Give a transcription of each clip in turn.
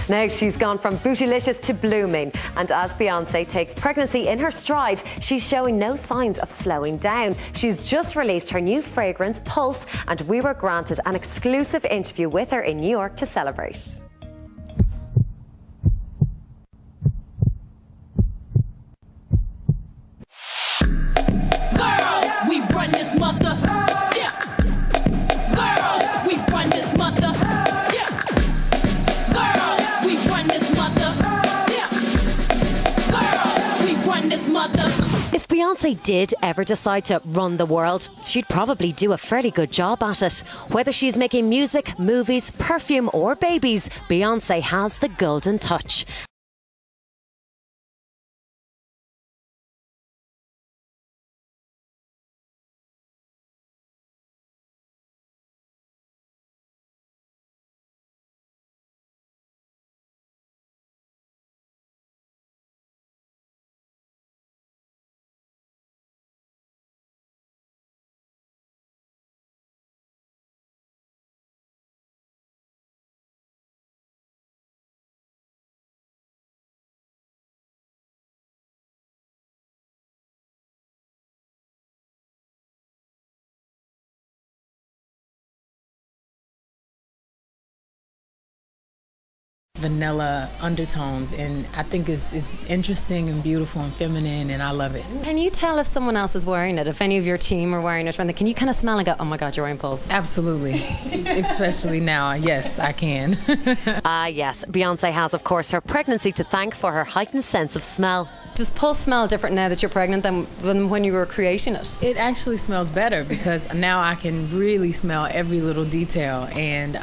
Now she's gone from bootylicious to blooming, and as Beyoncé takes pregnancy in her stride, she's showing no signs of slowing down. She's just released her new fragrance, Pulse, and we were granted an exclusive interview with her in New York to celebrate. If Beyoncé did ever decide to run the world, she'd probably do a fairly good job at it. Whether she's making music, movies, perfume or babies, Beyoncé has the golden touch. Vanilla undertones, and I think it's interesting and beautiful and feminine, and I love it. Can you tell if someone else is wearing it, if any of your team are wearing it, can you kind of smell and go, oh my God, you're wearing Pulse? Absolutely. Especially now, yes, I can. Yes, Beyoncé has, of course, her pregnancy to thank for her heightened sense of smell. Does Pulse smell different now that you're pregnant than when you were creating it? It actually smells better because now I can really smell every little detail, and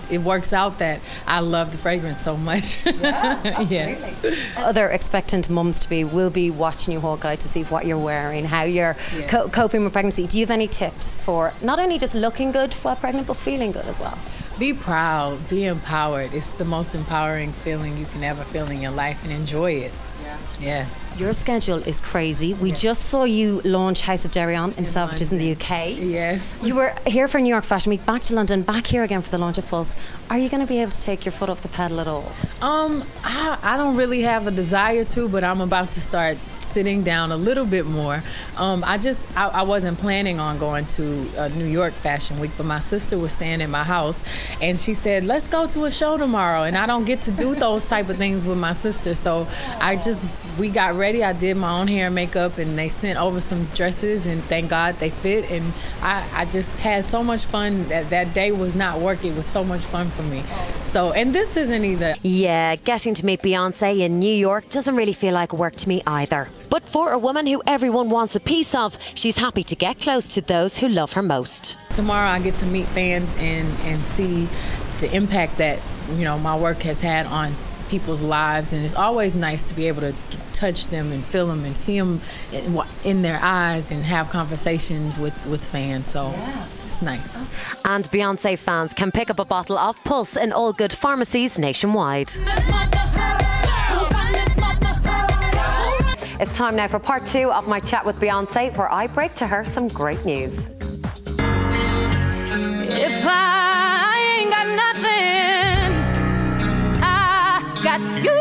it works out that I love the fragrance so much. Yeah, absolutely. Yeah. Other expectant mums-to-be will be watching you, Hawkeye, to see what you're wearing, how you're coping with pregnancy. Do you have any tips for not only just looking good while pregnant, but feeling good as well? Be proud, be empowered. It's the most empowering feeling you can ever feel in your life, and enjoy it. Yes. Your schedule is crazy. We just saw you launch House of Darion in Selfridges in the UK. Yes. You were here for New York Fashion Week, back to London, back here again for the launch of Pulse. Are you going to be able to take your foot off the pedal at all? I don't really have a desire to, but I'm about to start sitting down a little bit more. I wasn't planning on going to New York Fashion Week, but my sister was staying in my house, and she said, let's go to a show tomorrow, and I don't get to do those type of things with my sister, so we got ready. I did my own hair and makeup, and they sent over some dresses, and thank God they fit, and I just had so much fun. That day was not work. It was so much fun for me. So, and this isn't either. Yeah, getting to meet Beyoncé in New York doesn't really feel like work to me either. But for a woman who everyone wants a piece of, she's happy to get close to those who love her most. Tomorrow I get to meet fans and see the impact that, you know, my work has had on people's lives, and it's always nice to be able to touch them and feel them and see them in their eyes and have conversations with fans. So it's nice. And Beyoncé fans can pick up a bottle of Pulse in all good pharmacies nationwide. It's time now for part 2 of my chat with Beyoncé, where I break to her some great news. If I ain't got nothing, I got you.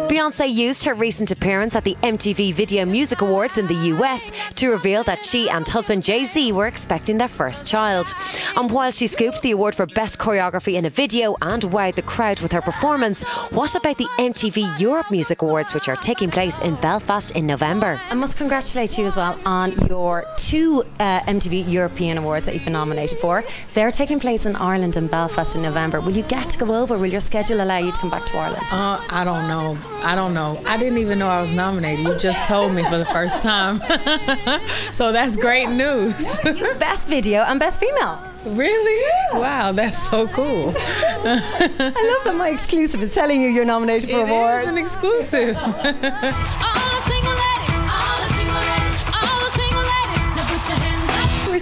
Beyoncé used her recent appearance at the MTV Video Music Awards in the US to reveal that she and husband Jay-Z were expecting their first child. And while she scooped the award for Best Choreography in a Video and wowed the crowd with her performance, what about the MTV Europe Music Awards, which are taking place in Belfast in November? I must congratulate you as well on your 2 MTV European Awards that you've been nominated for. They're taking place in Ireland in Belfast in November. Will you get to go over? Will your schedule allow you to come back to Ireland? I don't know. I didn't even know I was nominated. You just told me for the first time. So that's great news. Best Video and Best Female. Really? Yeah. Wow, that's so cool. I love that my exclusive is telling you you're nominated for awards. It is an exclusive.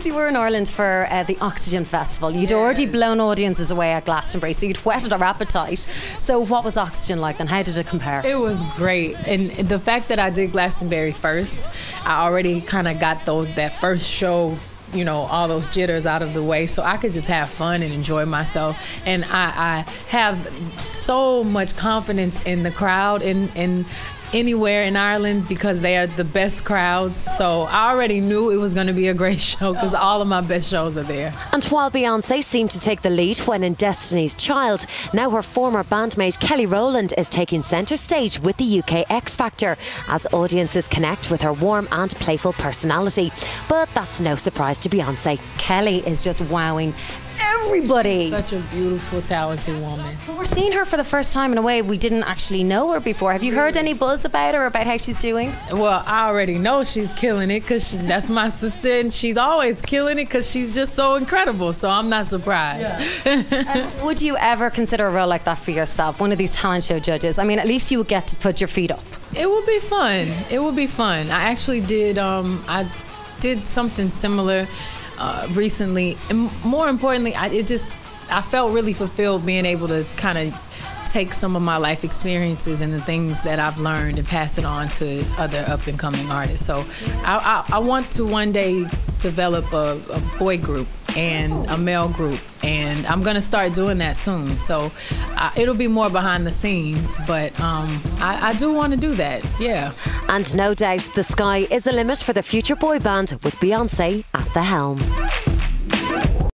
You were in Ireland for the Oxygen Festival. You'd already blown audiences away at Glastonbury, so you'd whetted our appetite. So what was Oxygen like then? How did it compare? It was great. And the fact that I did Glastonbury first, I already kind of got that first show you know, all those jitters out of the way so I could just have fun and enjoy myself. And I have so much confidence in the crowd in anywhere in Ireland because they are the best crowds. So I already knew it was going to be a great show because all of my best shows are there. And while Beyoncé seemed to take the lead when in Destiny's Child, now her former bandmate Kelly Rowland is taking centre stage with the UK X Factor as audiences connect with her warm and playful personality. But that's no surprise to Beyoncé. Kelly is just wowing everybody. Such a beautiful, talented woman. So we're seeing her for the first time in a way we didn't actually know her before. Have you heard any buzz about her, about how she's doing? Well, I already know she's killing it because that's my sister, and she's always killing it because she's just so incredible. So I'm not surprised. Yeah. Would you ever consider a role like that for yourself, one of these talent show judges? I mean, at least you would get to put your feet up. It would be fun. It would be fun. I actually did. I did something similar recently, and more importantly, I felt really fulfilled being able to kind of take some of my life experiences and the things that I've learned and pass it on to other up-and-coming artists. So I want to one day develop a boy group and a male group, and I'm gonna start doing that soon. So it'll be more behind the scenes, but I do want to do that, yeah. And no doubt the sky is the limit for the future boy band with Beyoncé at the helm.